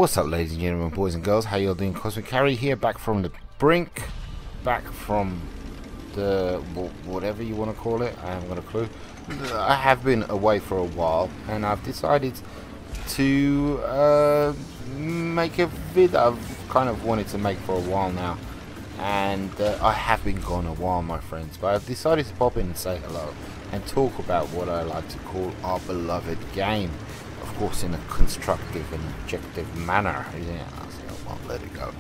What's up, ladies and gentlemen, boys and girls? How you all doing? Cosmic Carry here, back from the brink, back from the whatever you want to call it. I haven't got a clue. I have been away for a while, and I've decided to make a vid I've kind of wanted to make for a while now. And I have been gone a while, my friends, but I've decided to pop in and say hello and talk about what I like to call our beloved game. Of course, in a constructive and objective manner. Yeah, I won't let it go.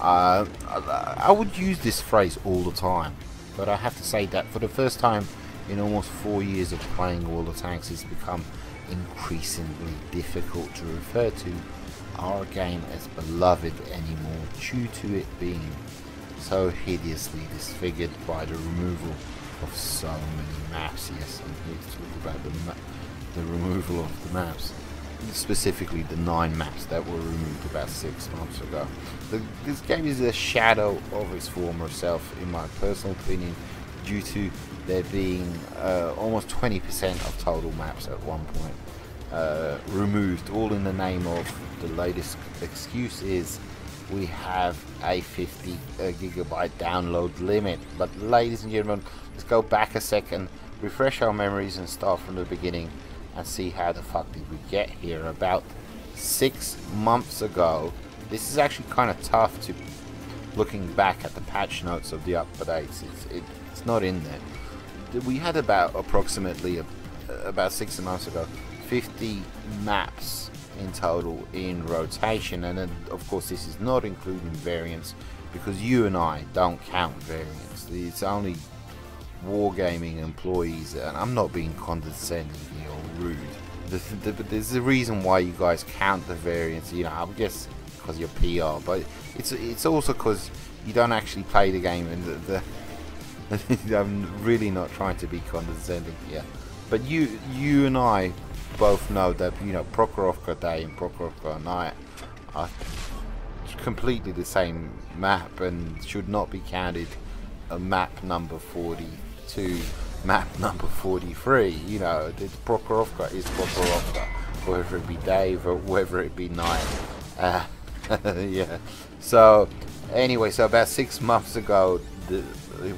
I would use this phrase all the time, but I have to say that for the first time in almost 4 years of playing World of Tanks, it's become increasingly difficult to refer to our game as beloved anymore, due to it being so hideously disfigured by the removal of so many maps. Yes, I'm here to talk about the removal of the maps. Specifically the 9 maps that were removed about 6 months ago. This game is a shadow of its former self, in my personal opinion, due to there being almost 20% of total maps at one point removed, all in the name of the latest excuse is we have a 50 gigabyte download limit. But ladies and gentlemen, let's go back a second, refresh our memories and start from the beginning and see how the fuck did we get here. About 6 months ago, this is actually kind of tough to, looking back at the patch notes of the updates, it's not in there. We had about approximately about 6 months ago 50 maps in total in rotation, and then of course this is not including variants, because you and I don't count variants. It's only Wargaming employees, and I'm not being condescending here or rude. There's a reason why you guys count the variants, you know, I guess because you're PR, but it's also because you don't actually play the game, and I'm really not trying to be condescending here, but you and I both know that, you know, Prokhorovka Day and Prokhorovka Night are completely the same map and should not be counted a map number 40 to map number 43. You know, the Prokhorovka is Prokhorovka, whether it be day or whether it be night. Yeah. So anyway, so about 6 months ago,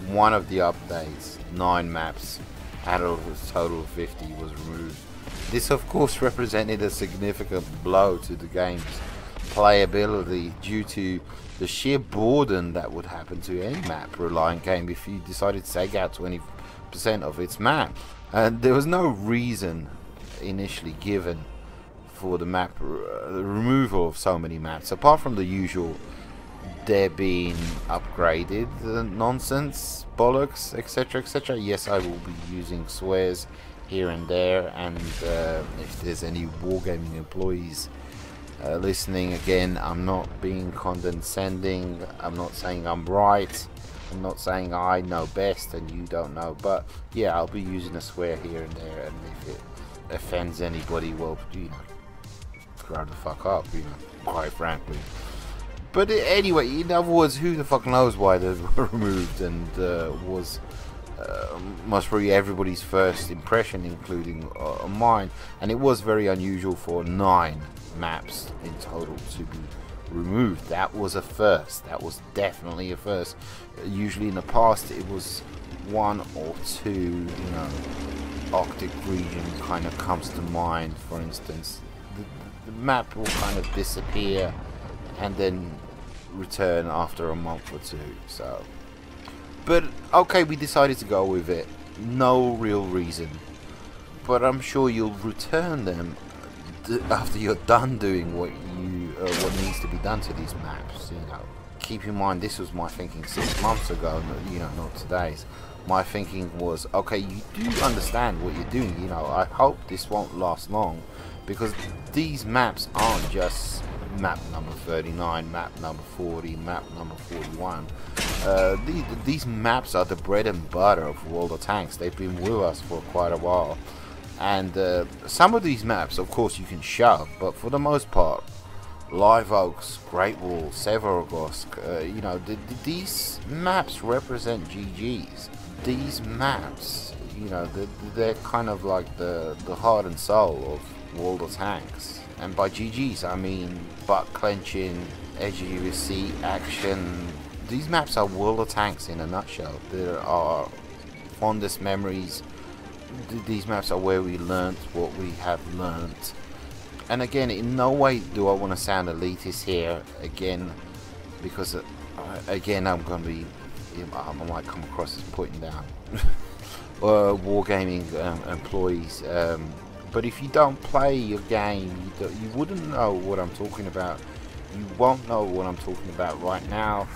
one of the updates, 9 maps out of a total of 50 was removed. This of course represented a significant blow to the game's playability, due to the sheer boredom that would happen to any map reliant game if you decided to take out 20% of its map. And there was no reason initially given for the map removal of so many maps, apart from the usual they're being upgraded nonsense, bollocks, etc, etc. Yes, I will be using swears here and there, and if there's any Wargaming employees listening, again, I'm not being condescending, I'm not saying I'm right, I'm not saying I know best and you don't know, but yeah, I'll be using a swear here and there, and if it offends anybody, well, you know, grow the fuck up, you know, quite frankly. But anyway, in other words, who the fuck knows why they were removed, and was must be everybody's first impression, including mine, and it was very unusual for 9 maps in total to be removed. That was a first. That was definitely a first. Usually in the past it was 1 or 2, you know, Arctic region kind of comes to mind. For instance, the map will kind of disappear and then return after a month or 2. So, but okay, we decided to go with it. No real reason, but I'm sure you'll return them after you're done doing what needs to be done to these maps. You know, keep in mind this was my thinking 6 months ago, you know, not today's. My thinking was, okay, you do understand what you're doing, you know, I hope this won't last long, because these maps aren't just map number 39, map number 40, map number 41. These maps are the bread and butter of World of Tanks. They've been with us for quite a while, and some of these maps, of course, you can shove, but for the most part, Live Oaks, Great Wall, Severogorsk, you know, these maps represent GGs. These maps, you know, they're kind of like the heart and soul of World of Tanks. and by GG's I mean butt clenching, edge of your seat action. These maps are World of Tanks in a nutshell. There are fondest memories. These maps are where we learnt what we have learnt. And again, in no way do I want to sound elitist here again, because again I'm going to be, I might come across as putting down Wargaming employees. But if you don't play your game, you wouldn't know what I'm talking about. You won't know what I'm talking about right now.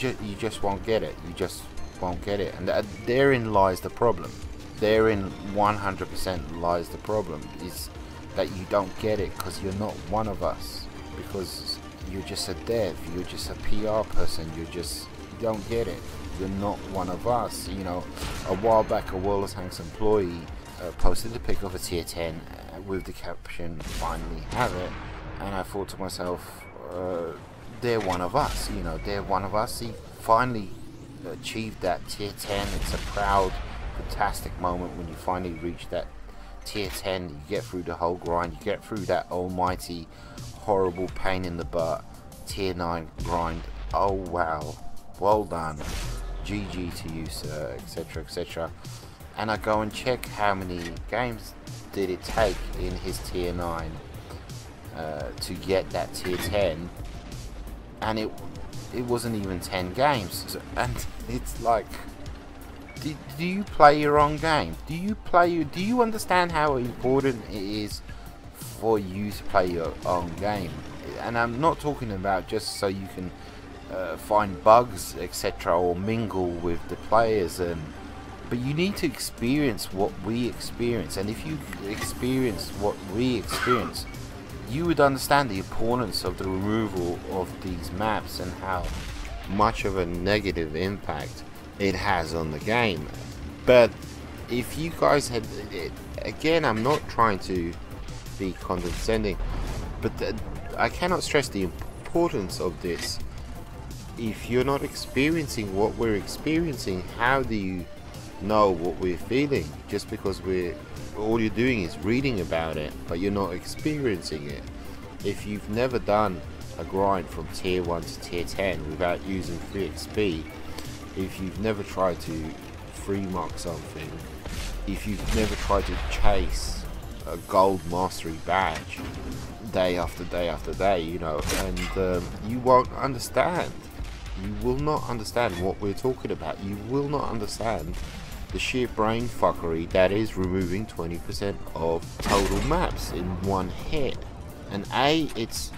You just won't get it. You just won't get it. And therein lies the problem. Therein 100% lies the problem, is that you don't get it because you're not one of us, because you're just a dev, you're just a PR person, you don't get it. You're not one of us. You know, a while back a World of Tanks employee posted a pic of a tier 10 with the caption "finally have it," and I thought to myself, they're one of us, you know, they're one of us. He finally achieved that tier 10. It's a proud, fantastic moment when you finally reach that tier 10. You get through the whole grind, you get through that almighty horrible pain in the butt tier 9 grind. Oh wow, well done, GG to you sir, etc, etc. And I go and check how many games did it take in his tier 9 to get that tier 10, and it wasn't even 10 games. And it's like, do you play your own game? Do you understand how important it is for you to play your own game? And I'm not talking about just so you can find bugs, etc, or mingle with the players, but you need to experience what we experience. And if you experience what we experience, you would understand the importance of the removal of these maps and how much of a negative impact it has on the game. But if you guys had, again, I'm not trying to be condescending, but I cannot stress the importance of this. If you're not experiencing what we're experiencing, how do you know what we're feeling? Just because all you're doing is reading about it, but you're not experiencing it. If you've never done a grind from tier 1 to tier 10 without using free XP, if you've never tried to free mark something, if you've never tried to chase a gold mastery badge day after day after day, you know, and you won't understand. You will not understand what we're talking about. You will not understand the sheer brain fuckery that is removing 20% of total maps in one hit. And it's,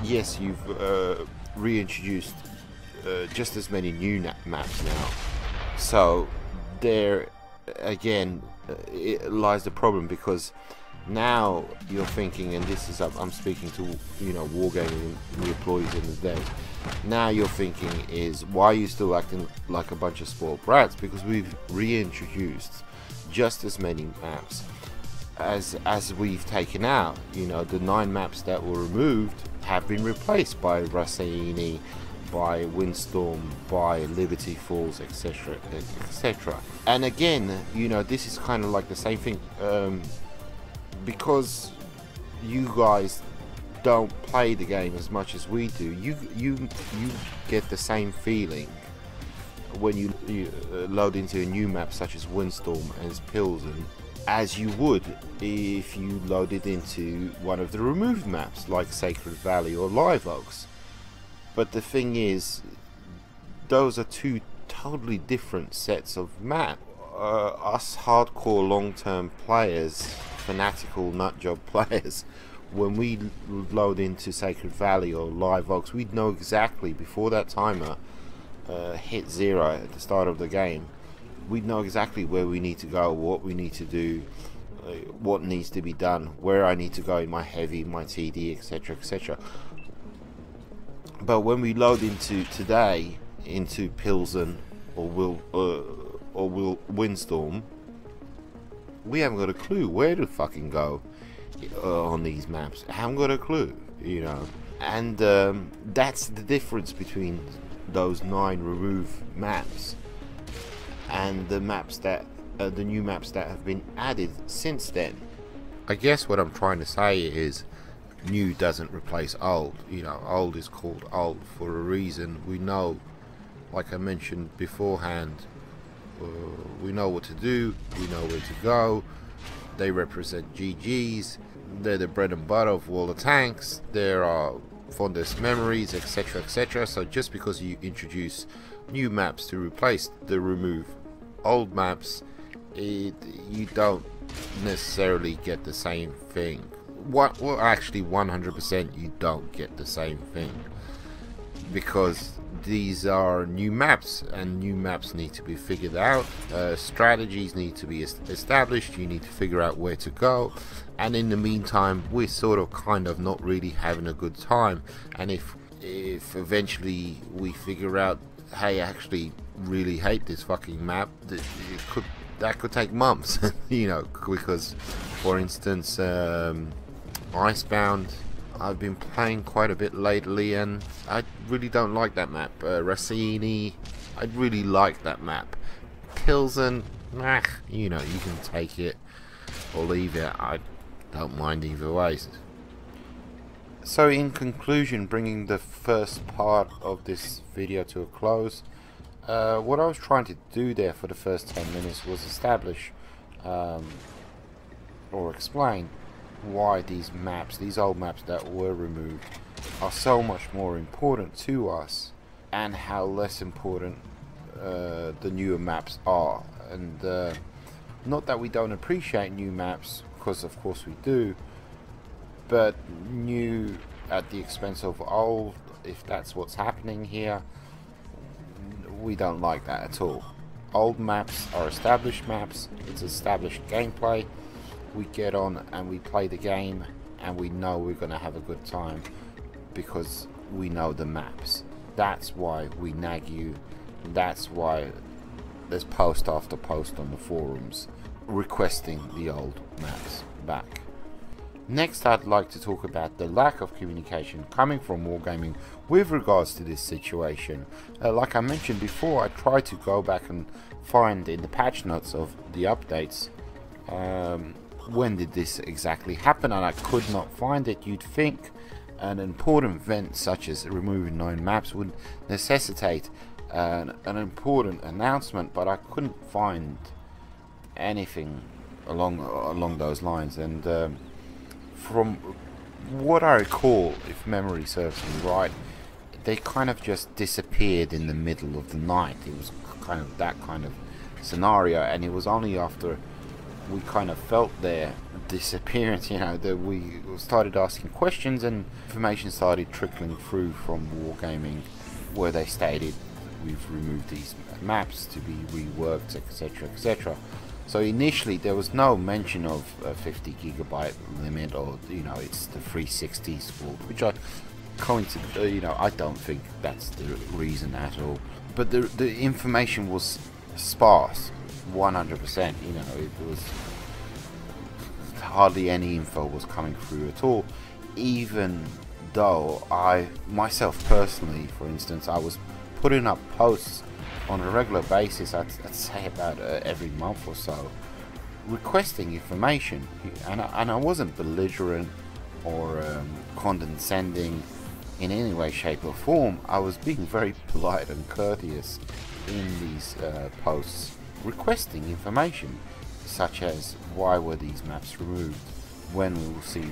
yes, you've reintroduced just as many new maps now, so there again it lies the problem, because now you're thinking, and this is, I'm speaking to, you know, Wargaming employees in the day, now you're thinking is, why are you still acting like a bunch of spoiled brats? Because we've reintroduced just as many maps as we've taken out. You know, the 9 maps that were removed have been replaced by Rassini, by Windstorm, by Liberty Falls, etc, etc. And again, you know, this is kind of like the same thing, because you guys don't play the game as much as we do. You get the same feeling when you load into a new map such as Windstorm as Pilsen as you would if you loaded into one of the removed maps like Sacred Valley or Live Oaks. But the thing is, those are two totally different sets of map. Us hardcore long-term players, fanatical nutjob players, when we load into Sacred Valley or Live Oaks, we'd know exactly, before that timer hit 0 at the start of the game, we'd know exactly where we need to go, what we need to do, what needs to be done, where I need to go in my heavy, my TD, etc, etc. But when we load into today, into Pilsen or Windstorm, we haven't got a clue where to fucking go on these maps. I haven't got a clue, you know. And that's the difference between those 9 removed maps and the maps that the new maps that have been added since then. I guess what I'm trying to say is new doesn't replace old. You know, old is called old for a reason. We know, like I mentioned beforehand, we know what to do, we know where to go. They represent GGs, they're the bread and butter of all the tanks, there are fondest memories, etc, etc. So just because you introduce new maps to replace the remove old maps, you don't necessarily get the same thing. Well, actually 100% you don't get the same thing, because these are new maps and new maps need to be figured out, strategies need to be established, you need to figure out where to go, and in the meantime we're sort of kind of not really having a good time. And if eventually we figure out, hey, I actually really hate this fucking map, that could take months. You know, because for instance, Icebound, I've been playing quite a bit lately and I really don't like that map. Rossini, I really like that map. Pilsen, you know, you can take it or leave it, I don't mind either way. So in conclusion, bringing the first part of this video to a close, what I was trying to do there for the first 10 minutes was establish or explain why these maps, these old maps that were removed, are so much more important to us, and how less important the newer maps are. And not that we don't appreciate new maps, because of course we do, but new at the expense of old, if that's what's happening here, we don't like that at all. Old maps are established maps, it's established gameplay. We get on and we play the game and we know we're going to have a good time because we know the maps. That's why we nag you. That's why there's post after post on the forums requesting the old maps back. Next, I'd like to talk about the lack of communication coming from Wargaming with regards to this situation. Like I mentioned before, I tried to go back and find in the patch notes of the updates when did this exactly happen, and I could not find it. You'd think an important event such as removing 9 maps would necessitate an important announcement, but I couldn't find anything along those lines. And from what I recall, if memory serves me right, they kind of just disappeared in the middle of the night. It was kind of that kind of scenario, and it was only after we kind of felt their disappearance, you know, that we started asking questions and information started trickling through from Wargaming, where they stated we've removed these maps to be reworked, etc, etc. So initially there was no mention of a 50 gigabyte limit, or, you know, it's the 360's fault, which I you know, I don't think that's the reason at all. But the information was sparse, 100%. You know, it was hardly any info was coming through at all, even though I myself personally, for instance, I was putting up posts on a regular basis. I'd say about every month or so, requesting information, and I wasn't belligerent or condescending in any way, shape or form. I was being very polite and courteous in these posts, requesting information such as why were these maps removed, when we will see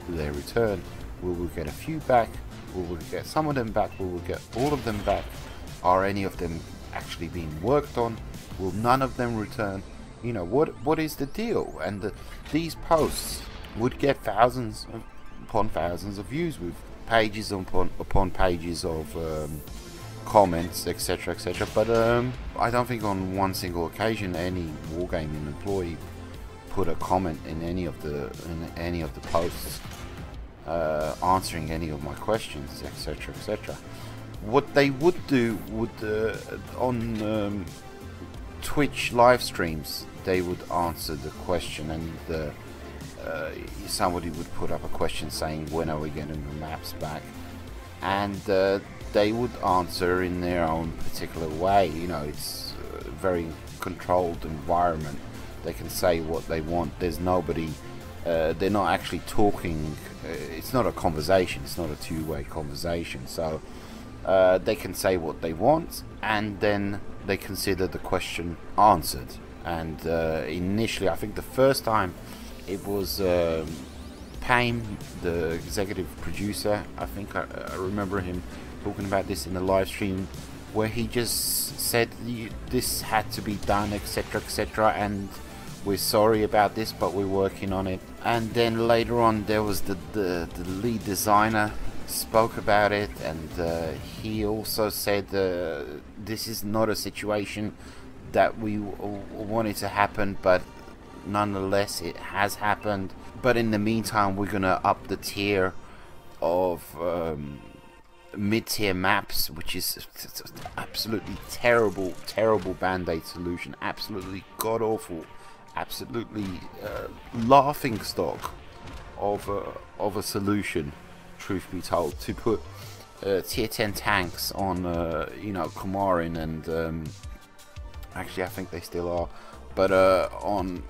their return, will we get a few back, will we get some of them back, will we get all of them back, are any of them actually being worked on, will none of them return, you know, what is the deal? And these posts would get thousands upon thousands of views, with pages upon pages of comments, etc, etc. But I don't think on one single occasion any Wargaming employee put a comment in any of the posts answering any of my questions, etc, etc. What they would do would on Twitch live streams, they would answer the question, and somebody would put up a question saying when are we getting the maps back, and they would answer in their own particular way. You know, it's a very controlled environment. They can say what they want. There's nobody they're not actually talking. It's not a conversation. It's not a two-way conversation. So they can say what they want, and then they consider the question answered. And initially, I think the first time it was Payne, the executive producer. I think I remember him talking about this in the live stream, where he just said this had to be done, etc., etc., and we're sorry about this, but we're working on it. And then later on, there was the lead designer spoke about it, and he also said this is not a situation that we wanted to happen, but nonetheless it has happened. But in the meantime, we're gonna up the tier of mid-tier maps, which is absolutely terrible band-aid solution, absolutely god-awful, absolutely laughing stock of a solution, truth be told, to put tier 10 tanks on you know, Komarin, and actually I think they still are, but on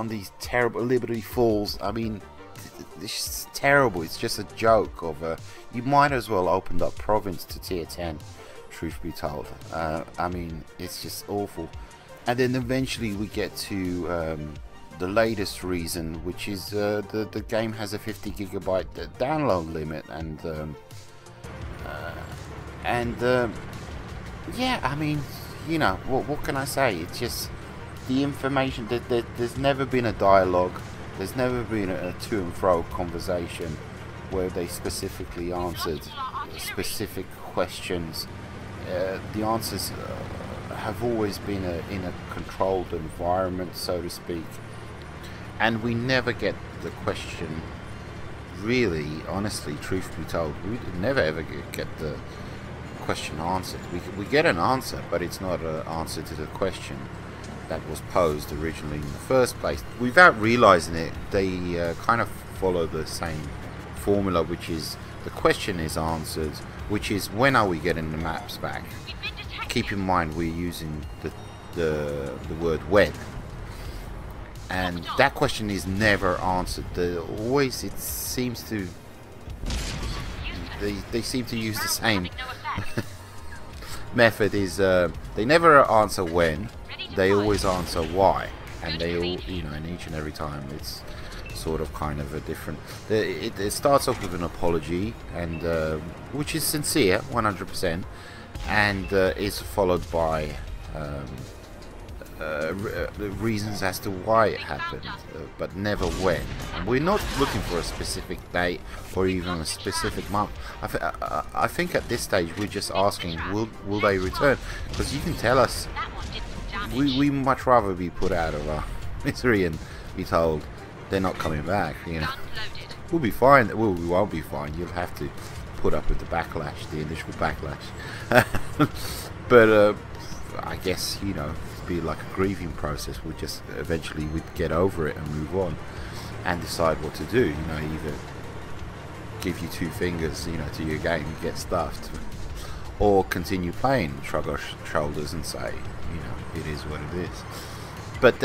these terrible Liberty Falls. I mean, it's terrible. It's just a joke of you might as well opened up Province to tier 10, truth be told. I mean, it's just awful. And then eventually we get to the latest reason, which is the game has a 50 gigabyte download limit, and yeah, I mean, you know, what can I say? It's just the information that there's never been a dialogue, there's never been a to and fro conversation where they specifically answered specific questions. The answers have always been in a controlled environment, so to speak, and we never get the question really, honestly, truth be told. We never ever get the question answered. We get an answer, but it's not an answer to the question that was posed originally in the first place. Without realizing it, they kind of follow the same formula, which is the question is answered, which is when are we getting the maps back. Keep in mind we're using the word when, and that question is never answered. Always, it seems to, they seem to use the same method. Is they never answer when, they always answer why, and they all, you know, and each and every time it's sort of kind of a different, it starts off with an apology, and which is sincere 100%, and is followed by reasons as to why it happened, but never when. And we're not looking for a specific date or even a specific month. I think at this stage we're just asking, will they return? Because you can tell us, we much rather be put out of our misery and be told they're not coming back. You know, we'll be fine. Well, we won't be fine. You'll have to put up with the backlash, the initial backlash. But I guess, you know, it'd be like a grieving process. We just eventually we'd get over it and move on and decide what to do. You know, either give you two fingers, you know, to your game and get stuffed, or continue playing, shrug our shoulders and say, you know, it is what it is. But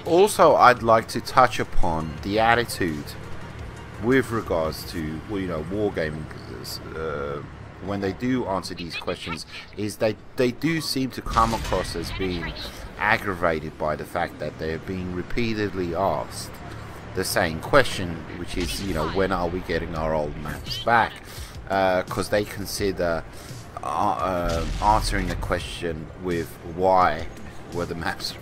also, I'd like to touch upon the attitude with regards to, well, you know, Wargaming, when they do answer these questions, is they do seem to come across as being aggravated by the fact that they're being repeatedly asked the same question, which is, you know, when are we getting our old maps back? Because they consider answering the question with why were the maps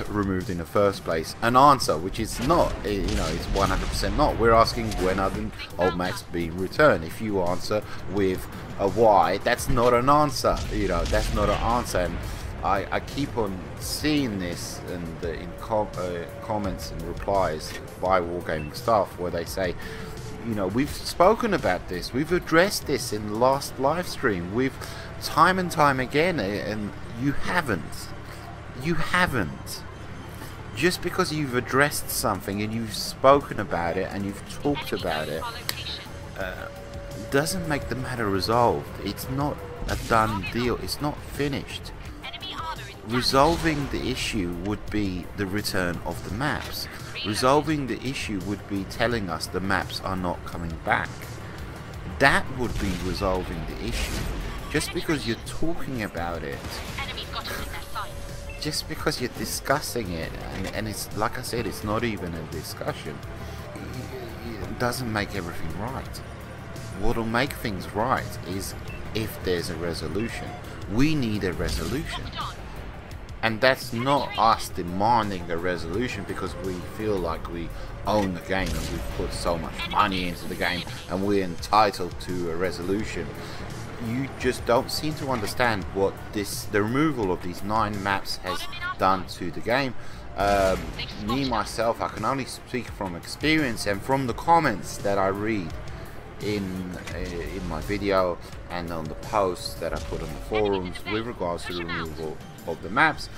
removed in the first place an answer, which is not, you know, it's 100% not. We're asking when are the old maps being returned. If you answer with a why, that's not an answer, you know, that's not an answer. And I keep on seeing this in comments and replies by Wargaming staff, where they say, you know, we've spoken about this, we've addressed this in the last live stream, we've time and time again, and you haven't. You haven't. Just because you've addressed something and you've spoken about it and you've talked about it, doesn't make the matter resolved. It's not a done deal. It's not finished. Resolving the issue would be the return of the maps. Resolving the issue would be telling us the maps are not coming back. That would be resolving the issue. Just because you're talking about it, just because you're discussing it, and it's like I said, it's not even a discussion, it doesn't make everything right. What'll make things right is if there's a resolution. We need a resolution. And that's not us demanding a resolution because we feel like we own the game and we've put so much money into the game and we're entitled to a resolution. You just don't seem to understand what the removal of these 9 maps has done to the game. Me myself, I can only speak from experience and from the comments that I read in my video and on the posts that I put on the forums with regards to the removal of the maps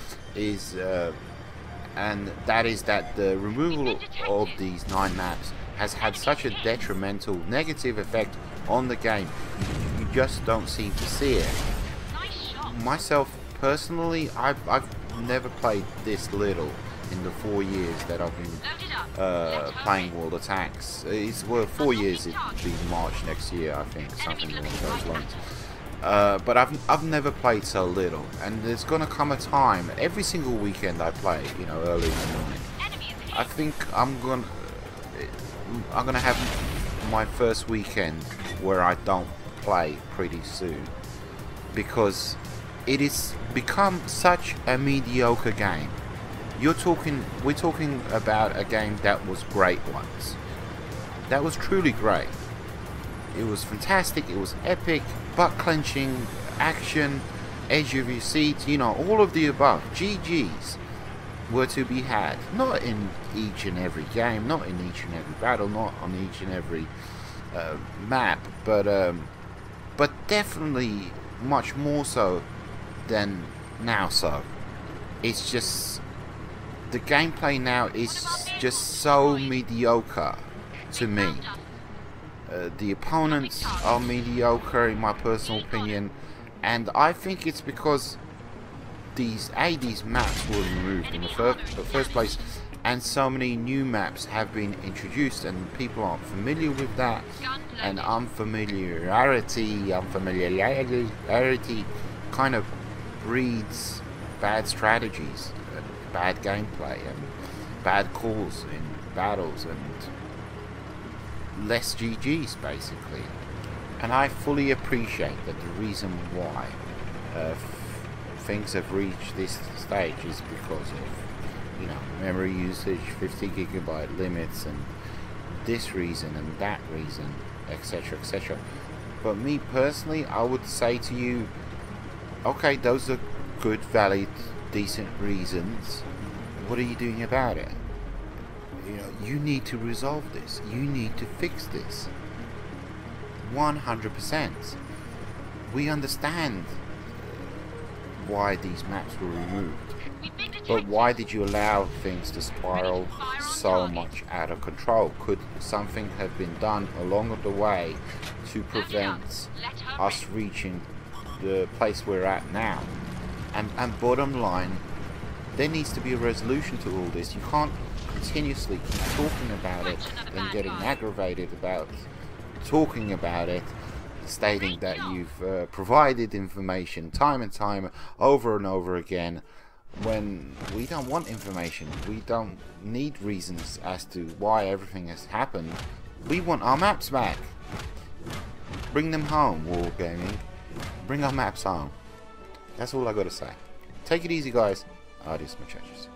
and that is that the removal of these 9 maps has had such a detrimental negative effect on the game. You just don't seem to see it. Myself personally, I've never played this little in the 4 years that I've been playing World of Tanks. It's 4 years. It'll be March next year, I think, something along those lines. But I've never played so little, and there's gonna come a time every single weekend I play, you know, early in the morning. I think I'm gonna have my first weekend where I don't play pretty soon, because it has become such a mediocre game. We're talking about a game that was great once. That was truly great. It was fantastic, it was epic, butt clenching, action, edge of your seat, you know, all of the above. GGs were to be had. Not in each and every game, not in each and every battle, not on each and every map, but definitely much more so than now. So it's just, the gameplay now is just so mediocre to me. The opponents are mediocre in my personal opinion, and I think it's because these maps were removed in the first place, and so many new maps have been introduced and people aren't familiar with that, and unfamiliarity kind of breeds bad strategies, bad gameplay and bad calls in battles and less GGs basically. And I fully appreciate that the reason why things have reached this stage is because of, you know, memory usage, 50 gigabyte limits, and this reason and that reason, etc, etc. But me personally, I would say to you, okay, those are good, valid, decent reasons. What are you doing about it? You know, you need to resolve this. You need to fix this. 100%. We understand why these maps were removed, but why did you allow things to spiral so much out of control? Could something have been done along the way to prevent us reaching the place we're at now? And bottom line, there needs to be a resolution to all this. You can't continuously keep talking about it and getting aggravated about talking about it, stating that you've provided information time and time over and over again, when we don't want information. We don't need reasons as to why everything has happened. We want our maps back. Bring them home, Wargaming. Bring our maps home. That's all I gotta say. Take it easy, guys. Adios, muchachos.